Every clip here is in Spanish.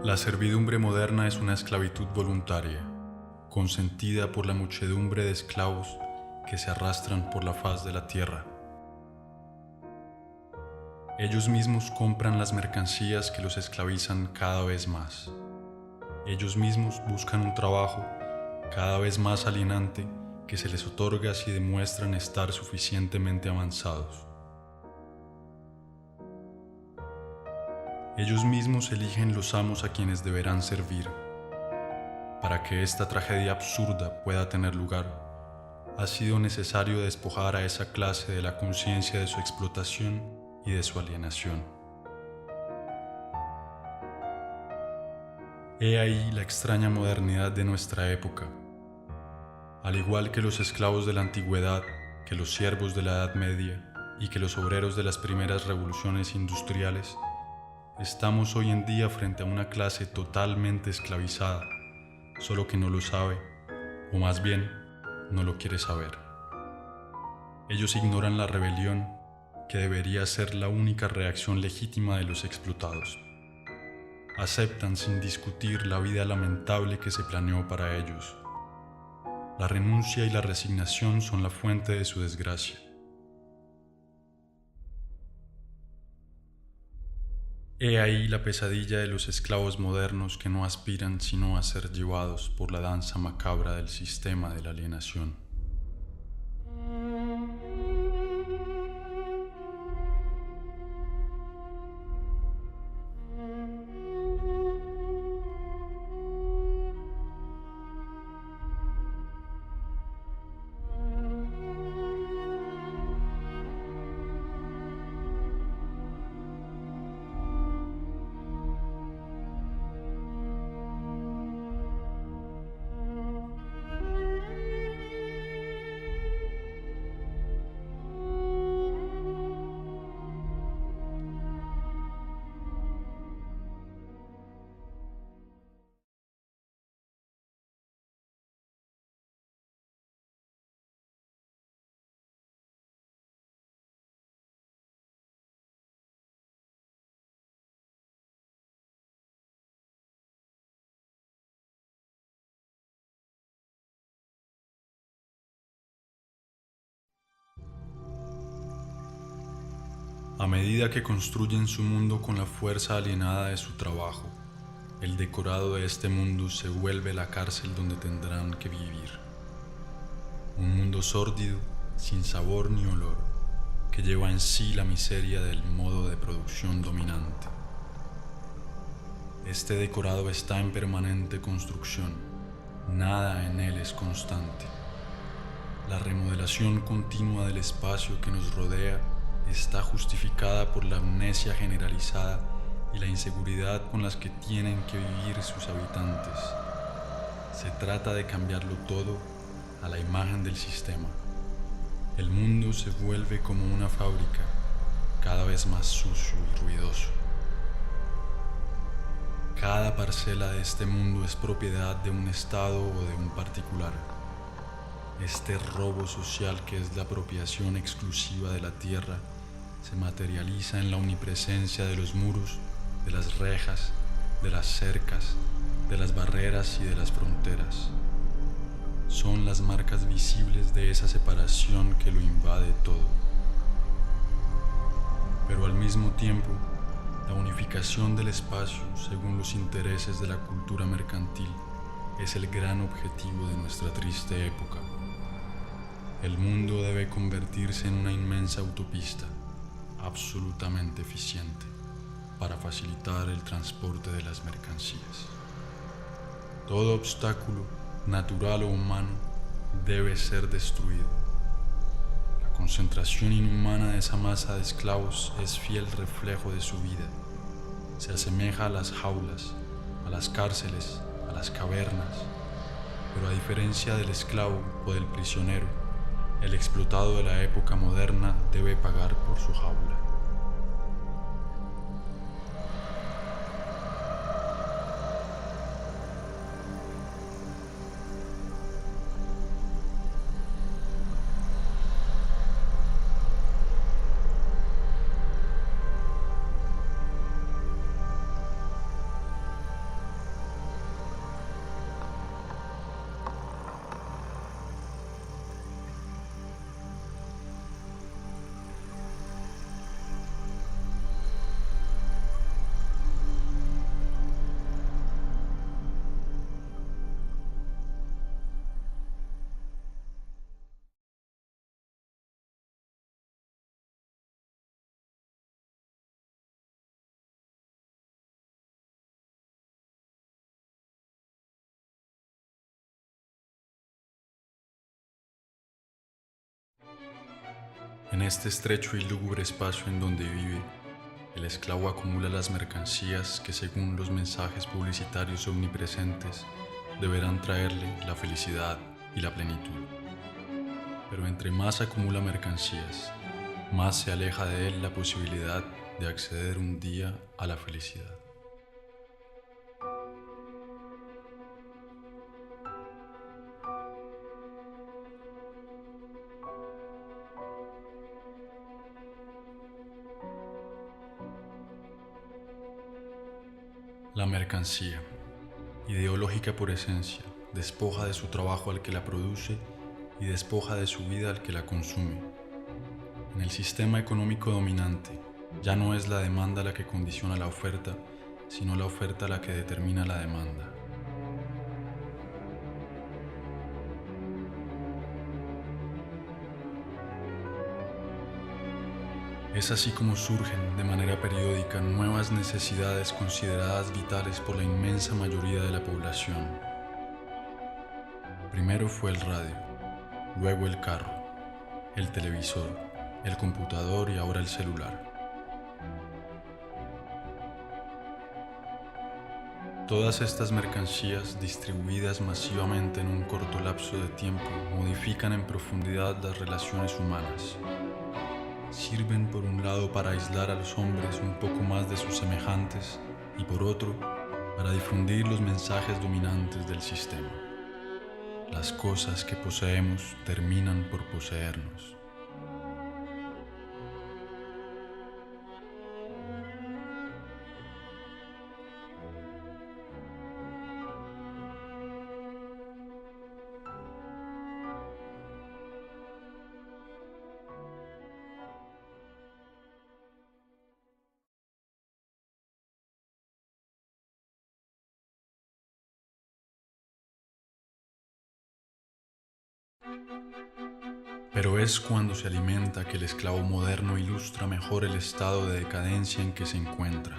La servidumbre moderna es una esclavitud voluntaria, consentida por la muchedumbre de esclavos que se arrastran por la faz de la tierra. Ellos mismos compran las mercancías que los esclavizan cada vez más. Ellos mismos buscan un trabajo cada vez más alienante que se les otorga si demuestran estar suficientemente avanzados. Ellos mismos eligen los amos a quienes deberán servir. Para que esta tragedia absurda pueda tener lugar, ha sido necesario despojar a esa clase de la conciencia de su explotación y de su alienación. He ahí la extraña modernidad de nuestra época. Al igual que los esclavos de la antigüedad, que los siervos de la Edad Media y que los obreros de las primeras revoluciones industriales, estamos hoy en día frente a una clase totalmente esclavizada, solo que no lo sabe, o más bien, no lo quiere saber. Ellos ignoran la rebelión, que debería ser la única reacción legítima de los explotados. Aceptan sin discutir la vida lamentable que se planeó para ellos. La renuncia y la resignación son la fuente de su desgracia. He ahí la pesadilla de los esclavos modernos que no aspiran sino a ser llevados por la danza macabra del sistema de la alienación. A medida que construyen su mundo con la fuerza alienada de su trabajo, el decorado de este mundo se vuelve la cárcel donde tendrán que vivir. Un mundo sórdido, sin sabor ni olor, que lleva en sí la miseria del modo de producción dominante. Este decorado está en permanente construcción, nada en él es constante. La remodelación continua del espacio que nos rodea está justificada por la amnesia generalizada y la inseguridad con las que tienen que vivir sus habitantes. Se trata de cambiarlo todo a la imagen del sistema. El mundo se vuelve como una fábrica, cada vez más sucio y ruidoso. Cada parcela de este mundo es propiedad de un Estado o de un particular. Este robo social, que es la apropiación exclusiva de la tierra, se materializa en la omnipresencia de los muros, de las rejas, de las cercas, de las barreras y de las fronteras. Son las marcas visibles de esa separación que lo invade todo. Pero al mismo tiempo, la unificación del espacio según los intereses de la cultura mercantil es el gran objetivo de nuestra triste época. El mundo debe convertirse en una inmensa autopista, absolutamente eficiente, para facilitar el transporte de las mercancías. Todo obstáculo, natural o humano, debe ser destruido. La concentración inhumana de esa masa de esclavos es fiel reflejo de su vida. Se asemeja a las jaulas, a las cárceles, a las cavernas, pero a diferencia del esclavo o del prisionero, el explotado de la época moderna debe pagar por su jaula. En este estrecho y lúgubre espacio en donde vive, el esclavo acumula las mercancías que, según los mensajes publicitarios omnipresentes, deberán traerle la felicidad y la plenitud. Pero entre más acumula mercancías, más se aleja de él la posibilidad de acceder un día a la felicidad. La mercancía, ideológica por esencia, despoja de su trabajo al que la produce y despoja de su vida al que la consume. En el sistema económico dominante, ya no es la demanda la que condiciona la oferta, sino la oferta la que determina la demanda. Es así como surgen de manera periódica nuevas necesidades consideradas vitales por la inmensa mayoría de la población. Primero fue el radio, luego el carro, el televisor, el computador y ahora el celular. Todas estas mercancías, distribuidas masivamente en un corto lapso de tiempo, modifican en profundidad las relaciones humanas. Sirven por un lado para aislar a los hombres un poco más de sus semejantes y por otro para difundir los mensajes dominantes del sistema. Las cosas que poseemos terminan por poseernos. Pero es cuando se alimenta que el esclavo moderno ilustra mejor el estado de decadencia en que se encuentra.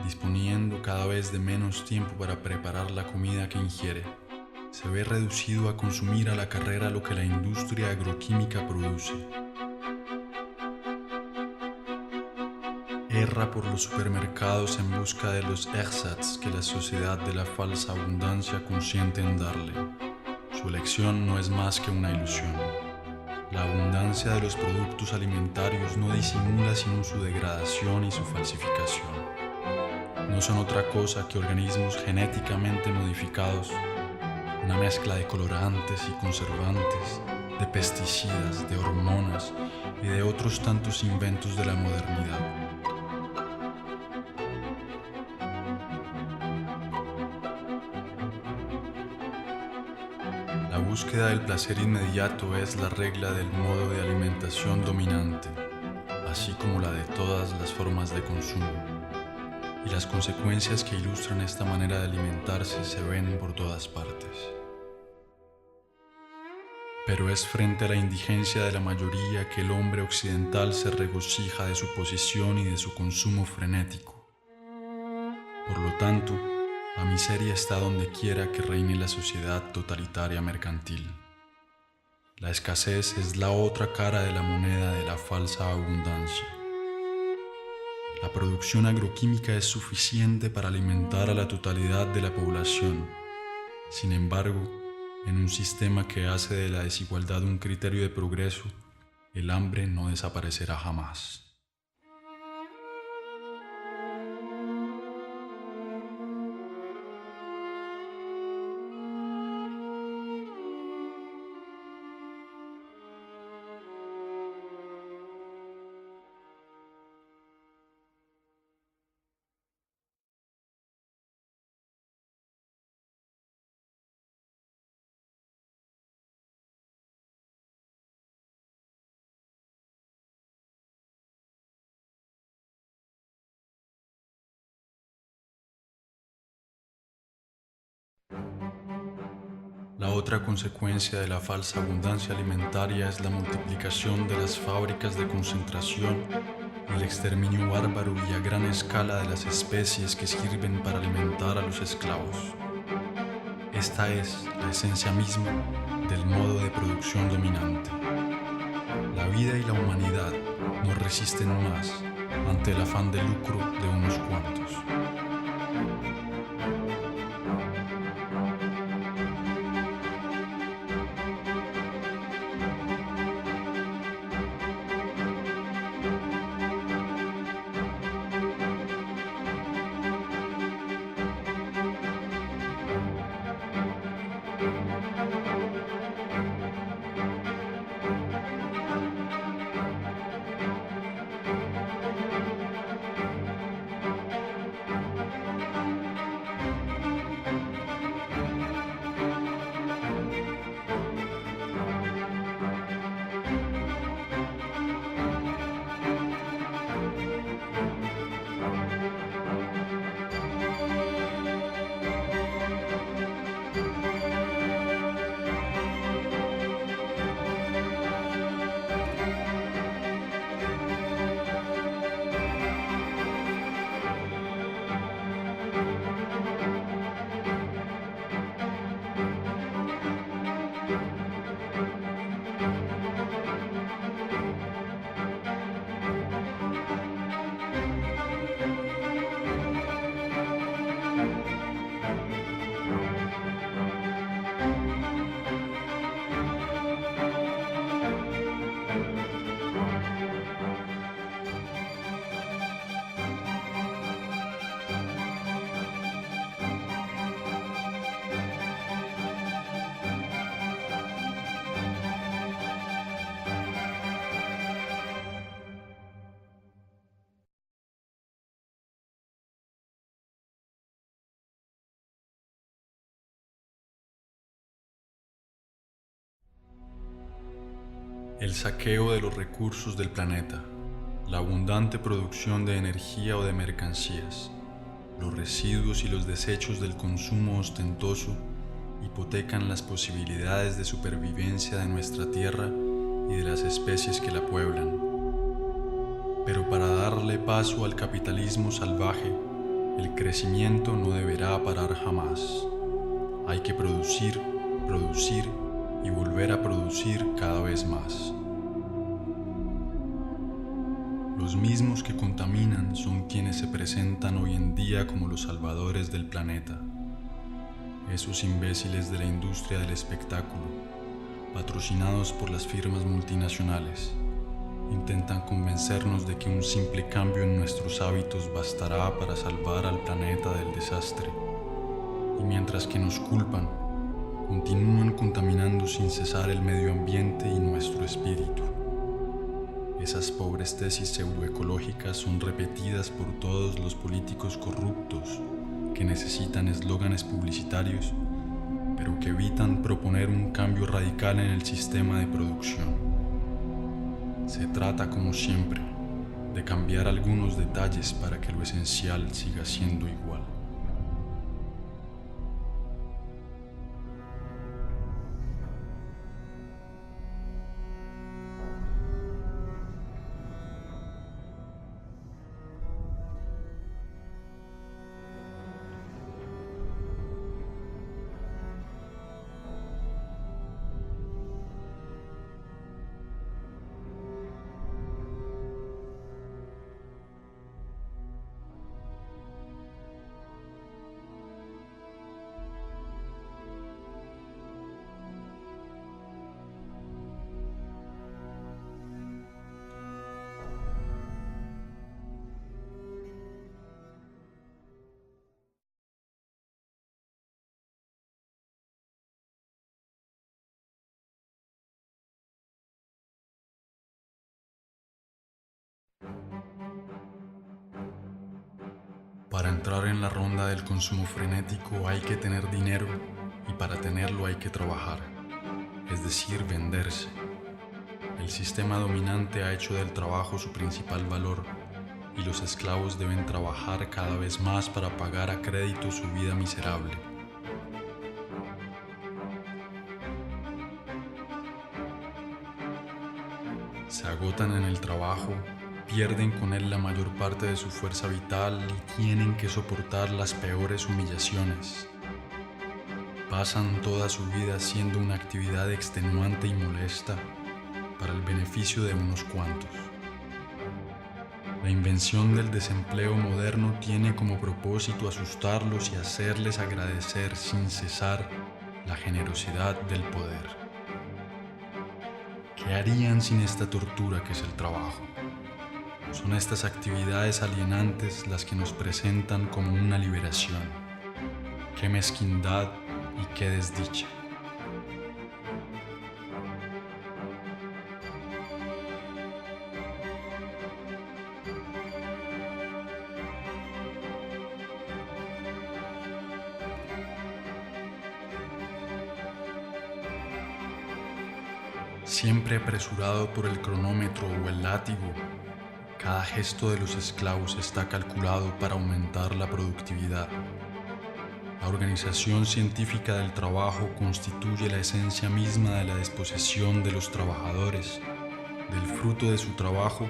Disponiendo cada vez de menos tiempo para preparar la comida que ingiere, se ve reducido a consumir a la carrera lo que la industria agroquímica produce. Erra por los supermercados en busca de los ersatz que la sociedad de la falsa abundancia consiente en darle. Su elección no es más que una ilusión. La abundancia de los productos alimentarios no disimula sino su degradación y su falsificación. No son otra cosa que organismos genéticamente modificados, una mezcla de colorantes y conservantes, de pesticidas, de hormonas y de otros tantos inventos de la modernidad. La búsqueda del placer inmediato es la regla del modo de alimentación dominante, así como la de todas las formas de consumo. Y las consecuencias que ilustran esta manera de alimentarse se ven por todas partes. Pero es frente a la indigencia de la mayoría que el hombre occidental se regocija de su posición y de su consumo frenético. Por lo tanto, la miseria está donde quiera que reine la sociedad totalitaria mercantil. La escasez es la otra cara de la moneda de la falsa abundancia. La producción agroquímica es suficiente para alimentar a la totalidad de la población. Sin embargo, en un sistema que hace de la desigualdad un criterio de progreso, el hambre no desaparecerá jamás. La otra consecuencia de la falsa abundancia alimentaria es la multiplicación de las fábricas de concentración y el exterminio bárbaro y a gran escala de las especies que sirven para alimentar a los esclavos. Esta es la esencia misma del modo de producción dominante. La vida y la humanidad no resisten más ante el afán de lucro de unos cuantos. El saqueo de los recursos del planeta, la abundante producción de energía o de mercancías, los residuos y los desechos del consumo ostentoso hipotecan las posibilidades de supervivencia de nuestra tierra y de las especies que la pueblan. Pero para darle paso al capitalismo salvaje, el crecimiento no deberá parar jamás. Hay que producir, producir y volver a producir cada vez más. Los mismos que contaminan son quienes se presentan hoy en día como los salvadores del planeta. Esos imbéciles de la industria del espectáculo, patrocinados por las firmas multinacionales, intentan convencernos de que un simple cambio en nuestros hábitos bastará para salvar al planeta del desastre. Y mientras que nos culpan, continúan contaminando sin cesar el medio ambiente y nuestro espíritu. Esas pobres tesis pseudoecológicas son repetidas por todos los políticos corruptos que necesitan eslóganes publicitarios, pero que evitan proponer un cambio radical en el sistema de producción. Se trata, como siempre, de cambiar algunos detalles para que lo esencial siga siendo igual. Para entrar en la ronda del consumo frenético hay que tener dinero y para tenerlo hay que trabajar, es decir, venderse. El sistema dominante ha hecho del trabajo su principal valor y los esclavos deben trabajar cada vez más para pagar a crédito su vida miserable. Se agotan en el trabajo, pierden con él la mayor parte de su fuerza vital y tienen que soportar las peores humillaciones. pasan toda su vida siendo una actividad extenuante y molesta para el beneficio de unos cuantos. La invención del desempleo moderno tiene como propósito asustarlos y hacerles agradecer sin cesar la generosidad del poder. ¿Qué harían sin esta tortura que es el trabajo? Son estas actividades alienantes las que nos presentan como una liberación. ¡Qué mezquindad y qué desdicha! Siempre apresurado por el cronómetro o el látigo, cada gesto de los esclavos está calculado para aumentar la productividad. La organización científica del trabajo constituye la esencia misma de la disposición de los trabajadores, del fruto de su trabajo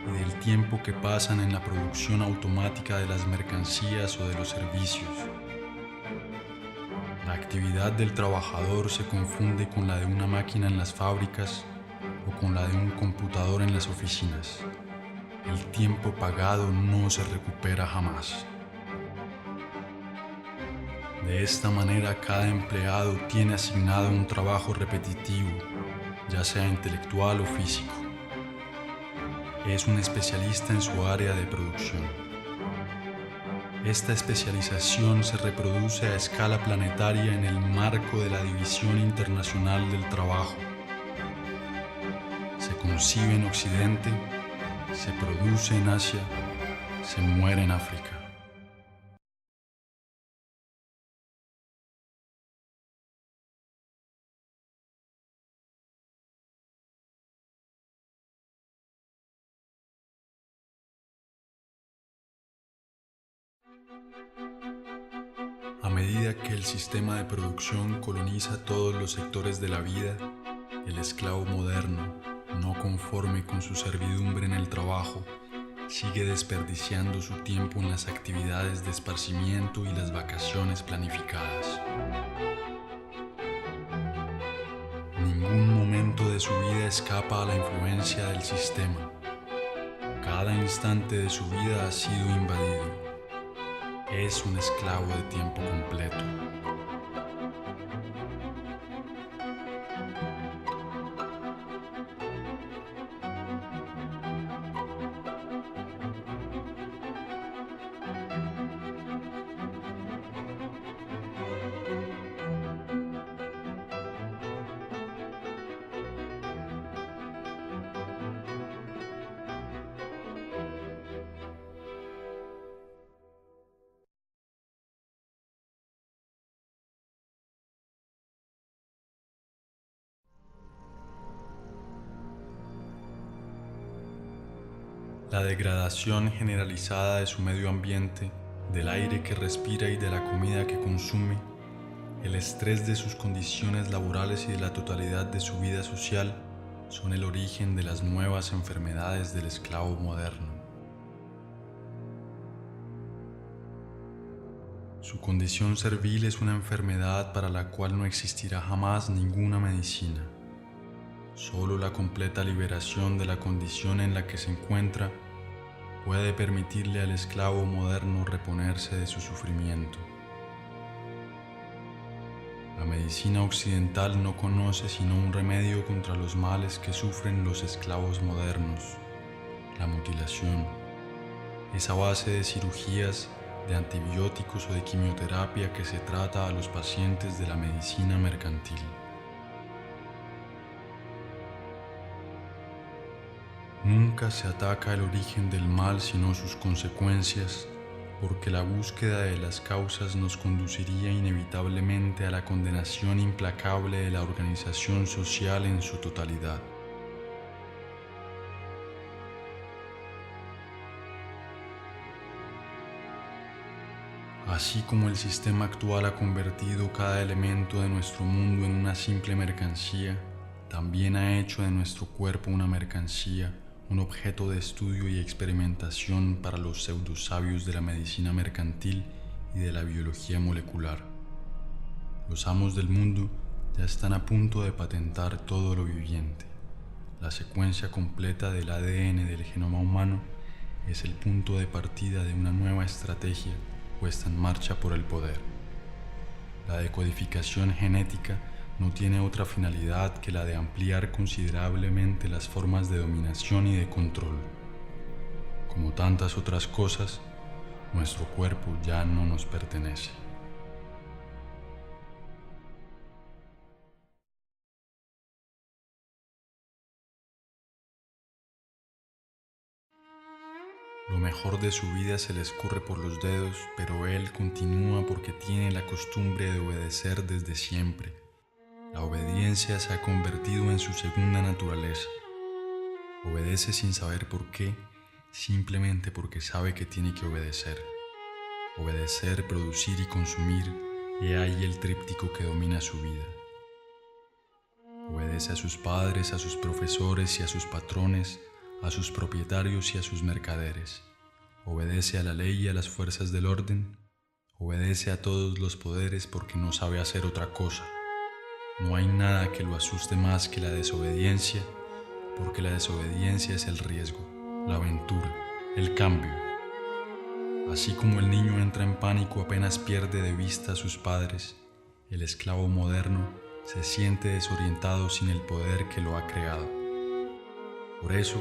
y del tiempo que pasan en la producción automática de las mercancías o de los servicios. La actividad del trabajador se confunde con la de una máquina en las fábricas o con la de un computador en las oficinas. El tiempo pagado no se recupera jamás. De esta manera, cada empleado tiene asignado un trabajo repetitivo, ya sea intelectual o físico. Es un especialista en su área de producción. Esta especialización se reproduce a escala planetaria en el marco de la División Internacional del Trabajo. Se concibe en Occidente, se produce en Asia, se muere en África. A medida que el sistema de producción coloniza todos los sectores de la vida, el esclavo moderno, no conforme con su servidumbre en el trabajo, sigue desperdiciando su tiempo en las actividades de esparcimiento y las vacaciones planificadas. Ningún momento de su vida escapa a la influencia del sistema. Cada instante de su vida ha sido invadido. Es un esclavo de tiempo completo. La degradación generalizada de su medio ambiente, del aire que respira y de la comida que consume, el estrés de sus condiciones laborales y de la totalidad de su vida social son el origen de las nuevas enfermedades del esclavo moderno. Su condición servil es una enfermedad para la cual no existirá jamás ninguna medicina. Solo la completa liberación de la condición en la que se encuentra puede permitirle al esclavo moderno reponerse de su sufrimiento. La medicina occidental no conoce sino un remedio contra los males que sufren los esclavos modernos: la mutilación. Es a base de cirugías, de antibióticos o de quimioterapia que se trata a los pacientes de la medicina mercantil. Nunca se ataca el origen del mal sino sus consecuencias, porque la búsqueda de las causas nos conduciría inevitablemente a la condenación implacable de la organización social en su totalidad. Así como el sistema actual ha convertido cada elemento de nuestro mundo en una simple mercancía, también ha hecho de nuestro cuerpo una mercancía, un objeto de estudio y experimentación para los pseudosabios de la medicina mercantil y de la biología molecular. Los amos del mundo ya están a punto de patentar todo lo viviente. La secuencia completa del ADN del genoma humano es el punto de partida de una nueva estrategia puesta en marcha por el poder. La decodificación genética no tiene otra finalidad que la de ampliar considerablemente las formas de dominación y de control. Como tantas otras cosas, nuestro cuerpo ya no nos pertenece. Lo mejor de su vida se le escurre por los dedos, pero él continúa porque tiene la costumbre de obedecer desde siempre. La obediencia se ha convertido en su segunda naturaleza. Obedece sin saber por qué, simplemente porque sabe que tiene que obedecer. Obedecer, producir y consumir, he ahí el tríptico que domina su vida. Obedece a sus padres, a sus profesores y a sus patrones, a sus propietarios y a sus mercaderes. Obedece a la ley y a las fuerzas del orden. Obedece a todos los poderes porque no sabe hacer otra cosa. No hay nada que lo asuste más que la desobediencia, porque la desobediencia es el riesgo, la aventura, el cambio. Así como el niño entra en pánico apenas pierde de vista a sus padres, el esclavo moderno se siente desorientado sin el poder que lo ha creado. Por eso,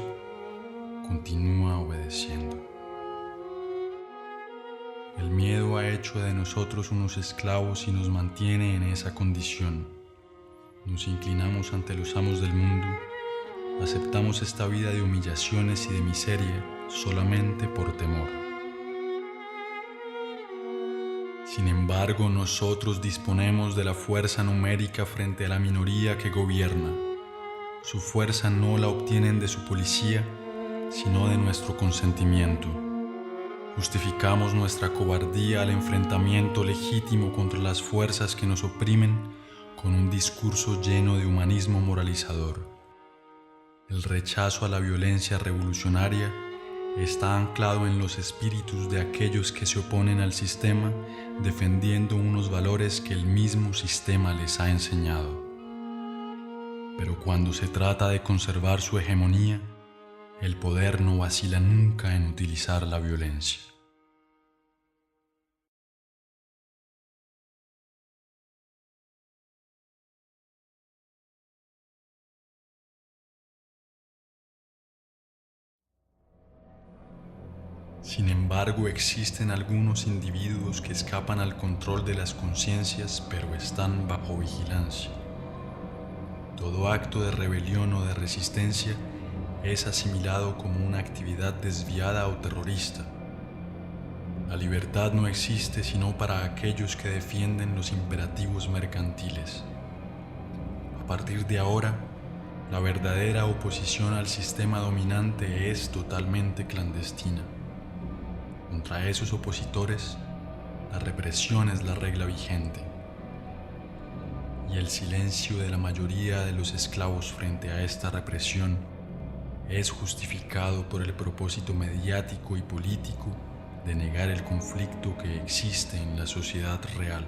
continúa obedeciendo. El miedo ha hecho de nosotros unos esclavos y nos mantiene en esa condición. Nos inclinamos ante los amos del mundo, aceptamos esta vida de humillaciones y de miseria solamente por temor. Sin embargo, nosotros disponemos de la fuerza numérica frente a la minoría que gobierna. Su fuerza no la obtienen de su policía, sino de nuestro consentimiento. Justificamos nuestra cobardía al enfrentamiento legítimo contra las fuerzas que nos oprimen con un discurso lleno de humanismo moralizador. El rechazo a la violencia revolucionaria está anclado en los espíritus de aquellos que se oponen al sistema, defendiendo unos valores que el mismo sistema les ha enseñado. Pero cuando se trata de conservar su hegemonía, el poder no vacila nunca en utilizar la violencia. Sin embargo, existen algunos individuos que escapan al control de las conciencias, pero están bajo vigilancia. Todo acto de rebelión o de resistencia es asimilado como una actividad desviada o terrorista. La libertad no existe sino para aquellos que defienden los imperativos mercantiles. A partir de ahora, la verdadera oposición al sistema dominante es totalmente clandestina. Contra esos opositores, la represión es la regla vigente. Y el silencio de la mayoría de los esclavos frente a esta represión es justificado por el propósito mediático y político de negar el conflicto que existe en la sociedad real.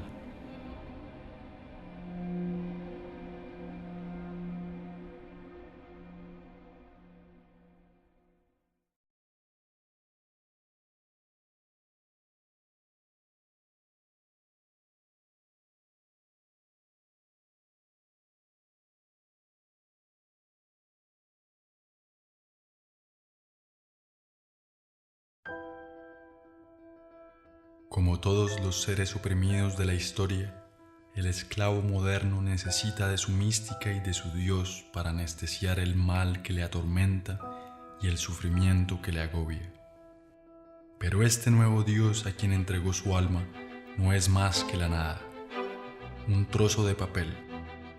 Como todos los seres oprimidos de la historia, el esclavo moderno necesita de su mística y de su Dios para anestesiar el mal que le atormenta y el sufrimiento que le agobia. Pero este nuevo Dios a quien entregó su alma no es más que la nada, un trozo de papel,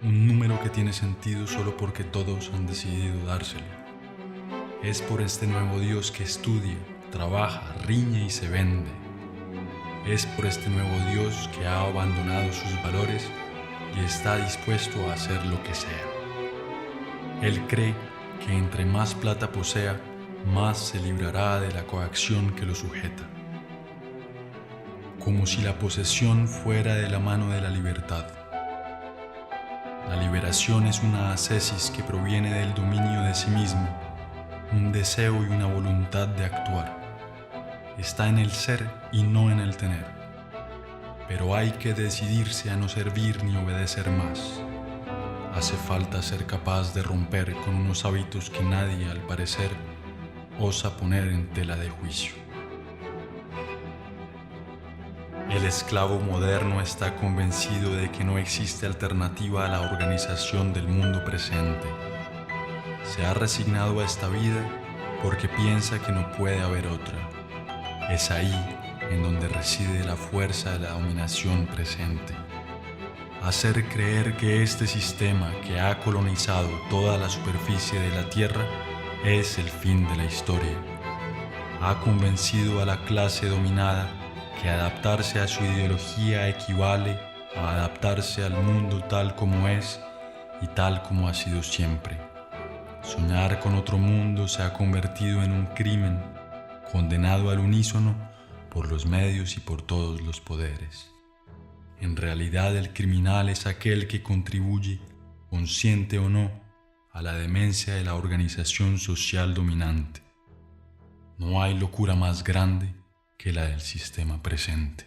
un número que tiene sentido solo porque todos han decidido dárselo. Es por este nuevo Dios que estudia, trabaja, riñe y se vende. Es por este nuevo Dios que ha abandonado sus valores y está dispuesto a hacer lo que sea. Él cree que entre más plata posea, más se librará de la coacción que lo sujeta. Como si la posesión fuera de la mano de la libertad. La liberación es una ascesis que proviene del dominio de sí mismo, un deseo y una voluntad de actuar. Está en el ser y no en el tener. Pero hay que decidirse a no servir ni obedecer más. Hace falta ser capaz de romper con unos hábitos que nadie, al parecer, osa poner en tela de juicio. El esclavo moderno está convencido de que no existe alternativa a la organización del mundo presente. Se ha resignado a esta vida porque piensa que no puede haber otra. Es ahí en donde reside la fuerza de la dominación presente. Hacer creer que este sistema que ha colonizado toda la superficie de la Tierra es el fin de la historia. Ha convencido a la clase dominada que adaptarse a su ideología equivale a adaptarse al mundo tal como es y tal como ha sido siempre. Soñar con otro mundo se ha convertido en un crimen, condenado al unísono por los medios y por todos los poderes. En realidad, el criminal es aquel que contribuye, consciente o no, a la demencia de la organización social dominante. No hay locura más grande que la del sistema presente.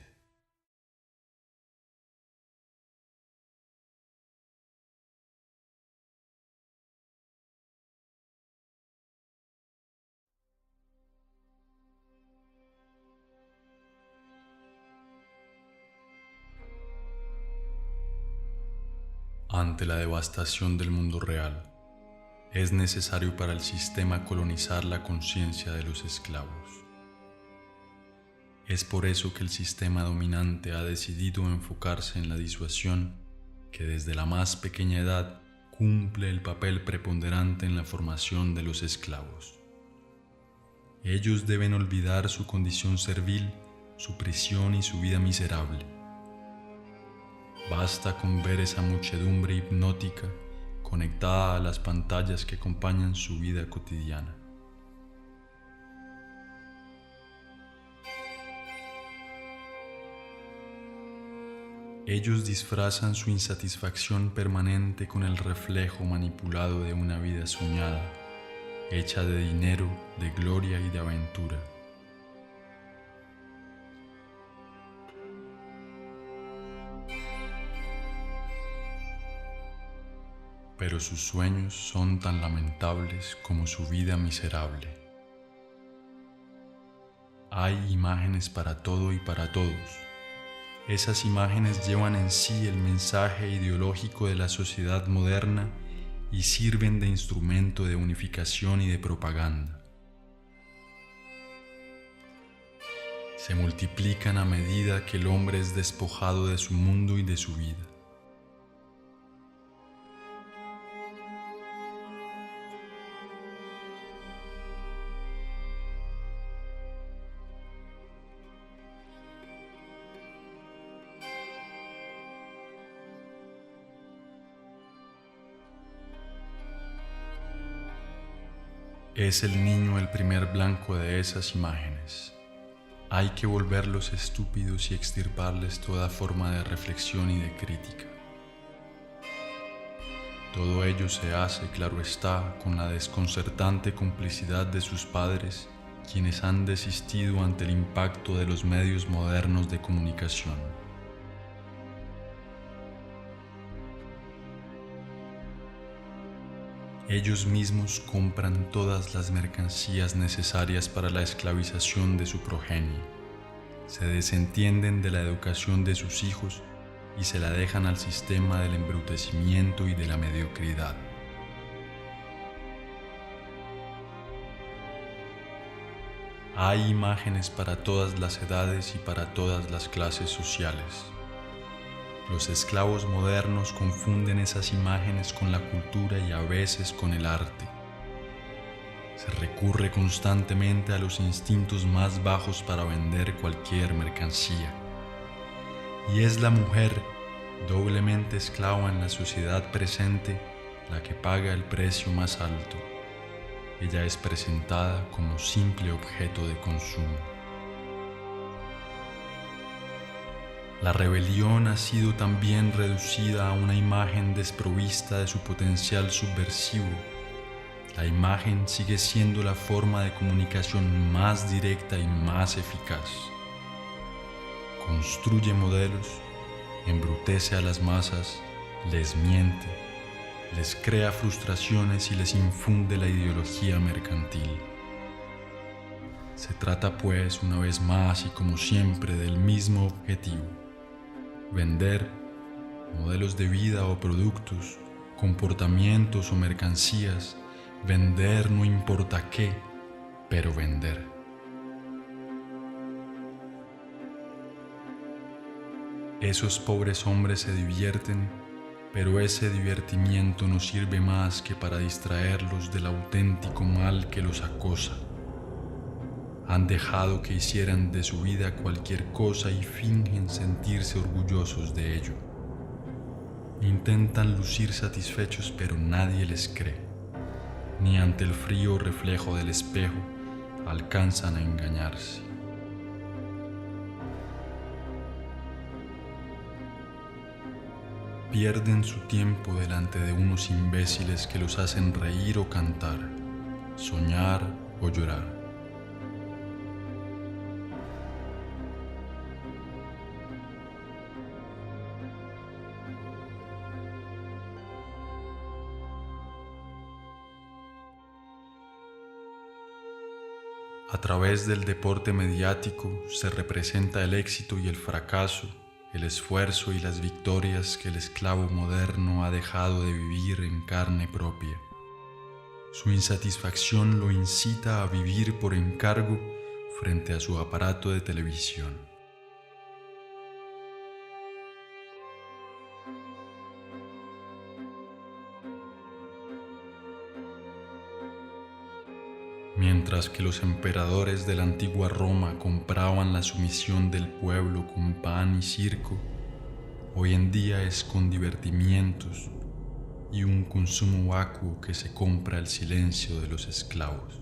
Ante la devastación del mundo real, es necesario para el sistema colonizar la conciencia de los esclavos. Es por eso que el sistema dominante ha decidido enfocarse en la disuasión, que desde la más pequeña edad cumple el papel preponderante en la formación de los esclavos. Ellos deben olvidar su condición servil, su prisión y su vida miserable. Basta con ver esa muchedumbre hipnótica conectada a las pantallas que acompañan su vida cotidiana. Ellos disfrazan su insatisfacción permanente con el reflejo manipulado de una vida soñada, hecha de dinero, de gloria y de aventura. Pero sus sueños son tan lamentables como su vida miserable. Hay imágenes para todo y para todos. Esas imágenes llevan en sí el mensaje ideológico de la sociedad moderna y sirven de instrumento de unificación y de propaganda. Se multiplican a medida que el hombre es despojado de su mundo y de su vida. Es el niño el primer blanco de esas imágenes. Hay que volverlos estúpidos y extirparles toda forma de reflexión y de crítica. Todo ello se hace, claro está, con la desconcertante complicidad de sus padres, quienes han desistido ante el impacto de los medios modernos de comunicación. Ellos mismos compran todas las mercancías necesarias para la esclavización de su progenie, se desentienden de la educación de sus hijos y se la dejan al sistema del embrutecimiento y de la mediocridad. Hay imágenes para todas las edades y para todas las clases sociales. Los esclavos modernos confunden esas imágenes con la cultura y a veces con el arte. Se recurre constantemente a los instintos más bajos para vender cualquier mercancía. Y es la mujer, doblemente esclava en la sociedad presente, la que paga el precio más alto. Ella es presentada como simple objeto de consumo. La rebelión ha sido también reducida a una imagen desprovista de su potencial subversivo. La imagen sigue siendo la forma de comunicación más directa y más eficaz. Construye modelos, embrutece a las masas, les miente, les crea frustraciones y les infunde la ideología mercantil. Se trata pues una vez más y como siempre del mismo objetivo: vender modelos de vida o productos, comportamientos o mercancías, vender no importa qué, pero vender. Esos pobres hombres se divierten, pero ese divertimiento no sirve más que para distraerlos del auténtico mal que los acosa. Han dejado que hicieran de su vida cualquier cosa y fingen sentirse orgullosos de ello. Intentan lucir satisfechos, pero nadie les cree. Ni ante el frío reflejo del espejo alcanzan a engañarse. Pierden su tiempo delante de unos imbéciles que los hacen reír o cantar, soñar o llorar. A través del deporte mediático se representa el éxito y el fracaso, el esfuerzo y las victorias que el esclavo moderno ha dejado de vivir en carne propia. Su insatisfacción lo incita a vivir por encargo frente a su aparato de televisión. Mientras que los emperadores de la antigua Roma compraban la sumisión del pueblo con pan y circo, hoy en día es con divertimientos y un consumo vacuo que se compra el silencio de los esclavos.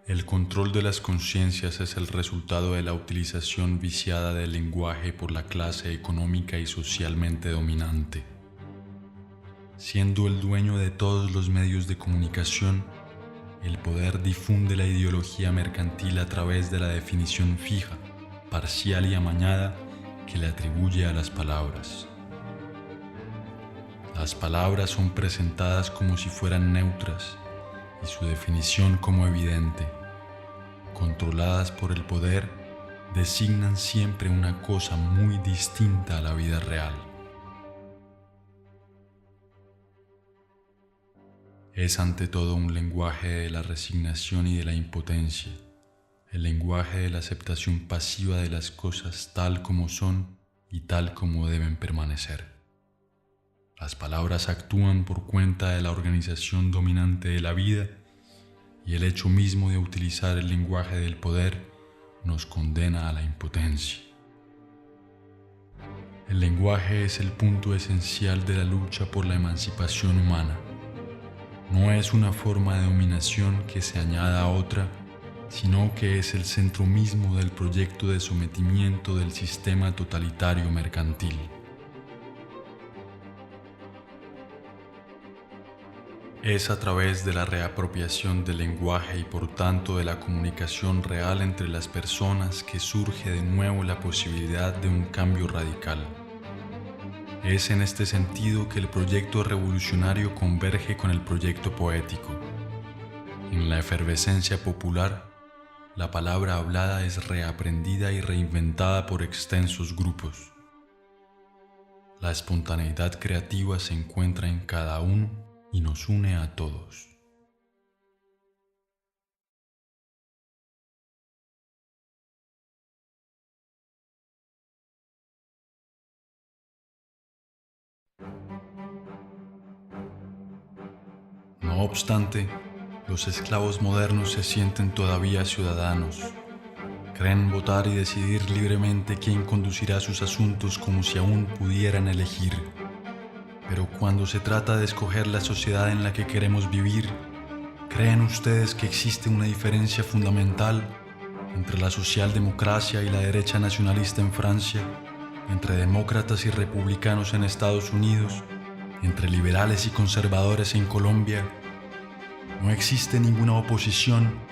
El control de las conciencias es el resultado de la utilización viciada del lenguaje por la clase económica y socialmente dominante. Siendo el dueño de todos los medios de comunicación, el poder difunde la ideología mercantil a través de la definición fija, parcial y amañada que le atribuye a las palabras. Las palabras son presentadas como si fueran neutras y su definición como evidente. Controladas por el poder, designan siempre una cosa muy distinta a la vida real. Es ante todo un lenguaje de la resignación y de la impotencia, el lenguaje de la aceptación pasiva de las cosas tal como son y tal como deben permanecer. Las palabras actúan por cuenta de la organización dominante de la vida y el hecho mismo de utilizar el lenguaje del poder nos condena a la impotencia. El lenguaje es el punto esencial de la lucha por la emancipación humana. No es una forma de dominación que se añada a otra, sino que es el centro mismo del proyecto de sometimiento del sistema totalitario mercantil. Es a través de la reapropiación del lenguaje y por tanto de la comunicación real entre las personas que surge de nuevo la posibilidad de un cambio radical. Es en este sentido que el proyecto revolucionario converge con el proyecto poético. En la efervescencia popular, la palabra hablada es reaprendida y reinventada por extensos grupos. La espontaneidad creativa se encuentra en cada uno y nos une a todos. No obstante, los esclavos modernos se sienten todavía ciudadanos. Creen votar y decidir libremente quién conducirá sus asuntos como si aún pudieran elegir. Pero cuando se trata de escoger la sociedad en la que queremos vivir, ¿creen ustedes que existe una diferencia fundamental entre la socialdemocracia y la derecha nacionalista en Francia, entre demócratas y republicanos en Estados Unidos, entre liberales y conservadores en Colombia? No existe ninguna oposición,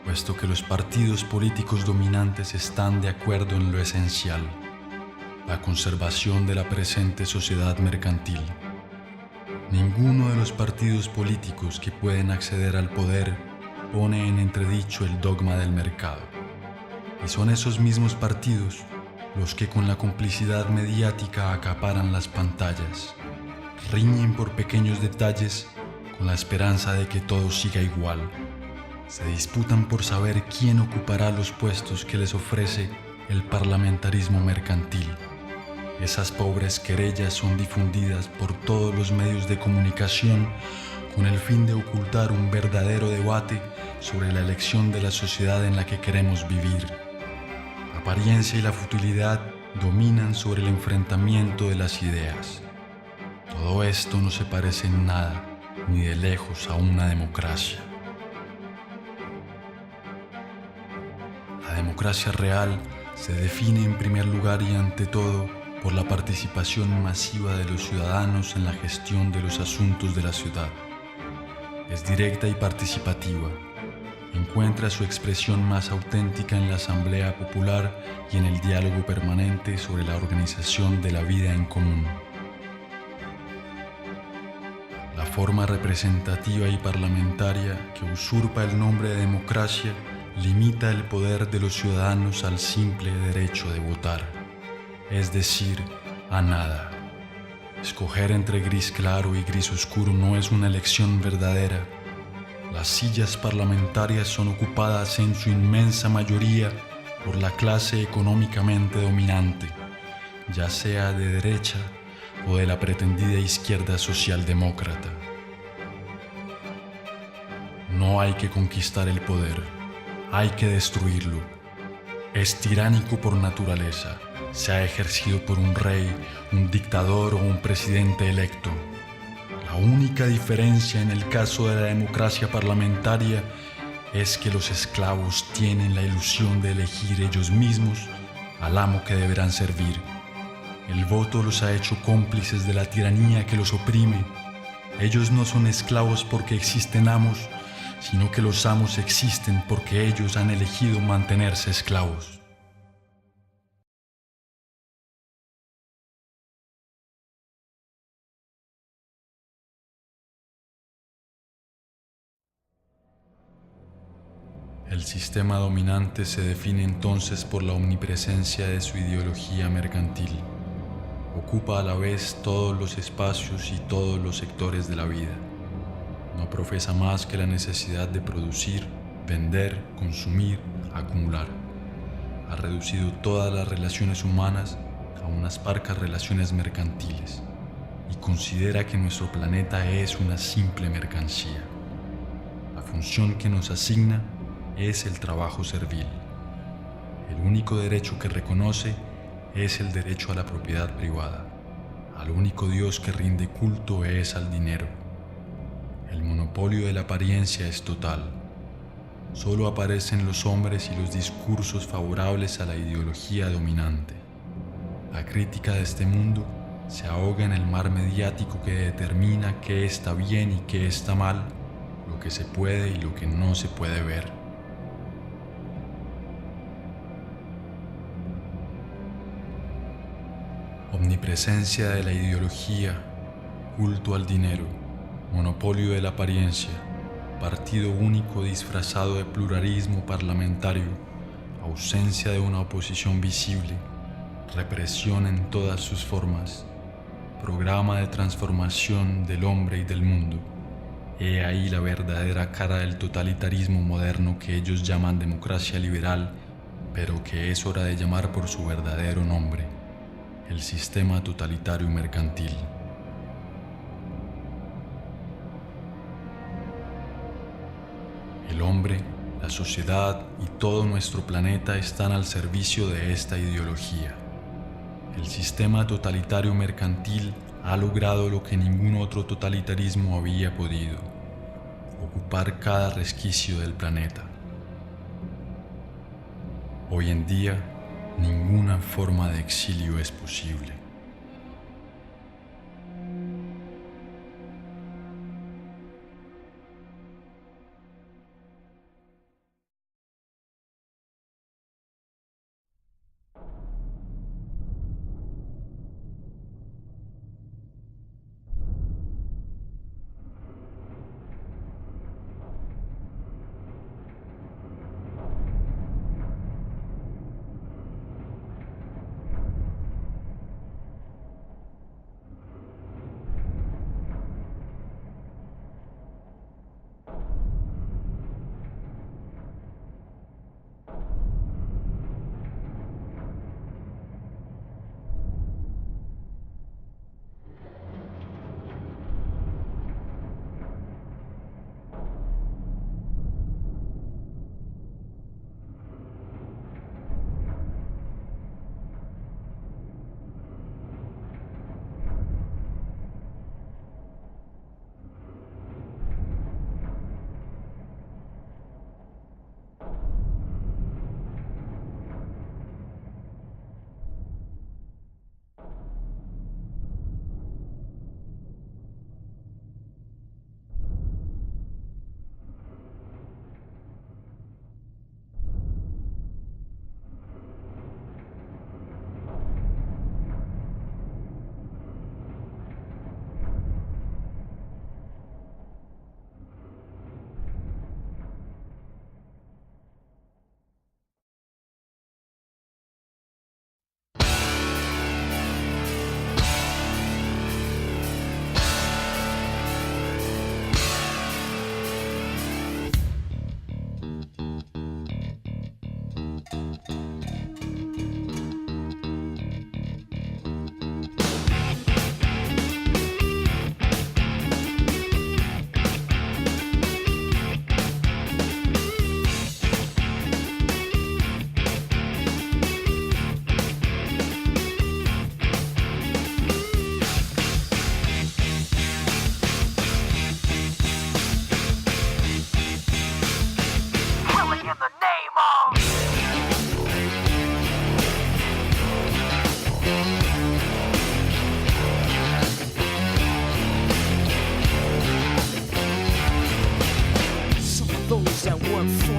puesto que los partidos políticos dominantes están de acuerdo en lo esencial: la conservación de la presente sociedad mercantil. Ninguno de los partidos políticos que pueden acceder al poder pone en entredicho el dogma del mercado. Y son esos mismos partidos los que con la complicidad mediática acaparan las pantallas, riñen por pequeños detalles con la esperanza de que todo siga igual. Se disputan por saber quién ocupará los puestos que les ofrece el parlamentarismo mercantil. Esas pobres querellas son difundidas por todos los medios de comunicación con el fin de ocultar un verdadero debate sobre la elección de la sociedad en la que queremos vivir. La apariencia y la futilidad dominan sobre el enfrentamiento de las ideas. Todo esto no se parece en nada, ni de lejos, a una democracia. La democracia real se define en primer lugar y ante todo por la participación masiva de los ciudadanos en la gestión de los asuntos de la ciudad. Es directa y participativa. Encuentra su expresión más auténtica en la asamblea popular y en el diálogo permanente sobre la organización de la vida en común. La forma representativa y parlamentaria que usurpa el nombre de democracia limita el poder de los ciudadanos al simple derecho de votar, es decir, a nada. Escoger entre gris claro y gris oscuro no es una elección verdadera. Las sillas parlamentarias son ocupadas en su inmensa mayoría por la clase económicamente dominante, ya sea de derecha o de la pretendida izquierda socialdemócrata. No hay que conquistar el poder, hay que destruirlo. Es tiránico por naturaleza, sea ejercido por un rey, un dictador o un presidente electo. La única diferencia en el caso de la democracia parlamentaria es que los esclavos tienen la ilusión de elegir ellos mismos al amo que deberán servir. El voto los ha hecho cómplices de la tiranía que los oprime. Ellos no son esclavos porque existen amos, sino que los amos existen porque ellos han elegido mantenerse esclavos. El sistema dominante se define entonces por la omnipresencia de su ideología mercantil. Ocupa a la vez todos los espacios y todos los sectores de la vida. No profesa más que la necesidad de producir, vender, consumir, acumular. Ha reducido todas las relaciones humanas a unas parcas relaciones mercantiles y considera que nuestro planeta es una simple mercancía. La función que nos asigna es el trabajo servil. El único derecho que reconoce es el derecho a la propiedad privada. Al único Dios que rinde culto es al dinero. El monopolio de la apariencia es total. Solo aparecen los hombres y los discursos favorables a la ideología dominante. La crítica de este mundo se ahoga en el mar mediático que determina qué está bien y qué está mal, lo que se puede y lo que no se puede ver. Omnipresencia de la ideología, culto al dinero, monopolio de la apariencia, partido único disfrazado de pluralismo parlamentario, ausencia de una oposición visible, represión en todas sus formas, programa de transformación del hombre y del mundo. He ahí la verdadera cara del totalitarismo moderno que ellos llaman democracia liberal, pero que es hora de llamar por su verdadero nombre: el sistema totalitario mercantil. El hombre, la sociedad y todo nuestro planeta están al servicio de esta ideología. El sistema totalitario mercantil ha logrado lo que ningún otro totalitarismo había podido: ocupar cada resquicio del planeta. Hoy en día, ninguna forma de exilio es posible.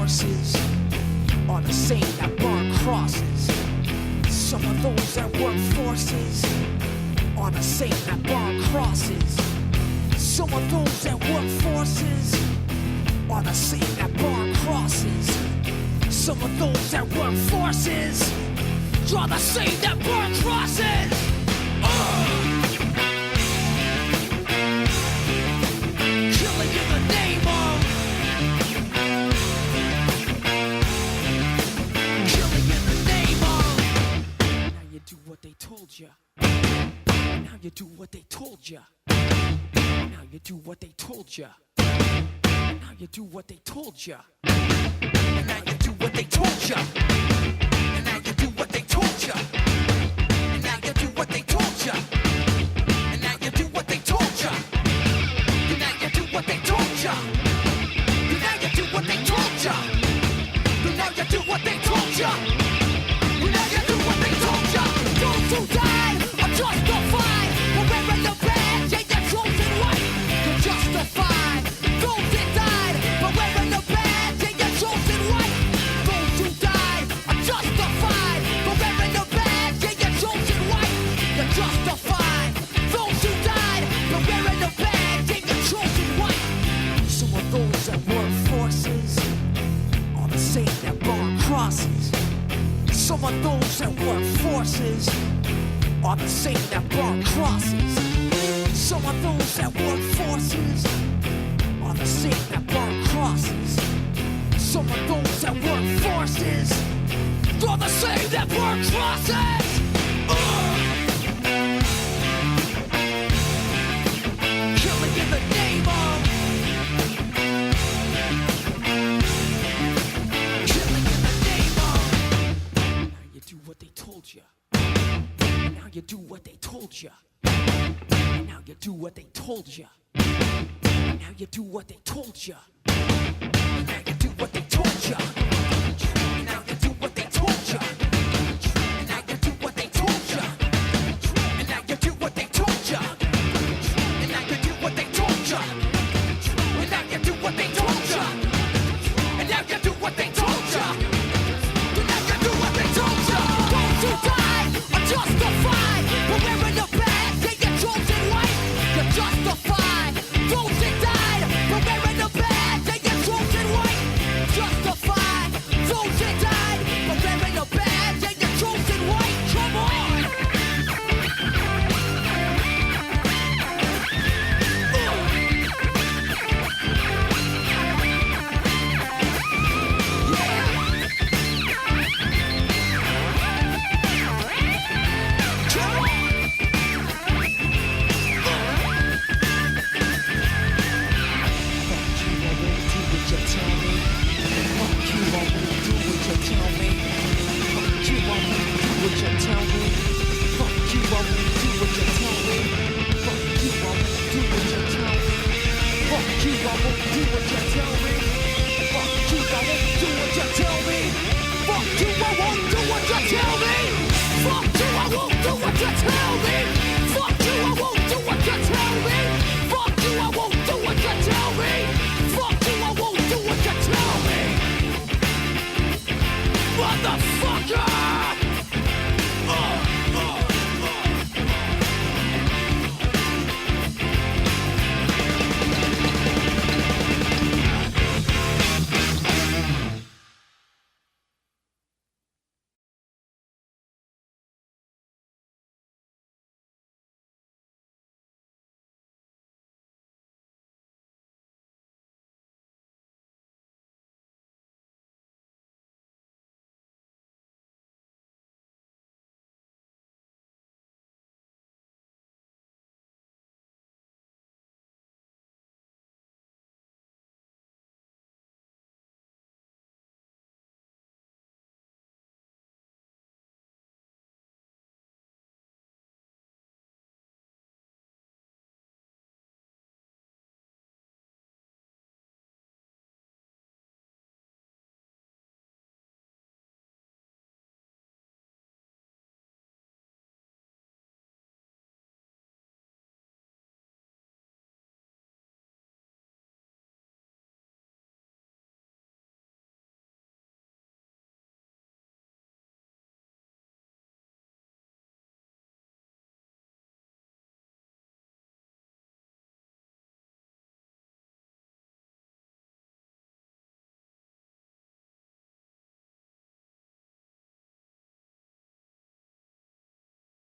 forces are the same that burn crosses. Some of those that work forces are the same that burn crosses. Some of those that work forces are the same that burn crosses. Some of those that work forces are the same that burn crosses. Killing in the name of. Killing in the name of. Now you do what they told you. Now you do what they told you. Now you do what they told you. Now you do what they told you. And now you do what they told you. And now you do what they told you. And now you do what they told you. And now you do what they told you. And now you do what they told you. And now you do what they told you. And now you do what they told you. And now you do what they told you. Those who died are justified for wearing the badge and their chosen right. You're justified. Those that died for wearing the badge and their chosen right. Those who died are justified for wearing the badge and their chosen right. You're justified. Those who died for wearing the badge and their chosen right. Some of those that work forces are the same that burn crosses. Some of those that work forces are the same that burn crosses. Some of those that work forces are the same that burn crosses. Some of those that work forces are the same that burn crosses. Killing in the name of. Killing in the name of. Now you do what they told you. Now you do what they told you. Now you do what they told you. Now you do what they told you. Now you do what they told you.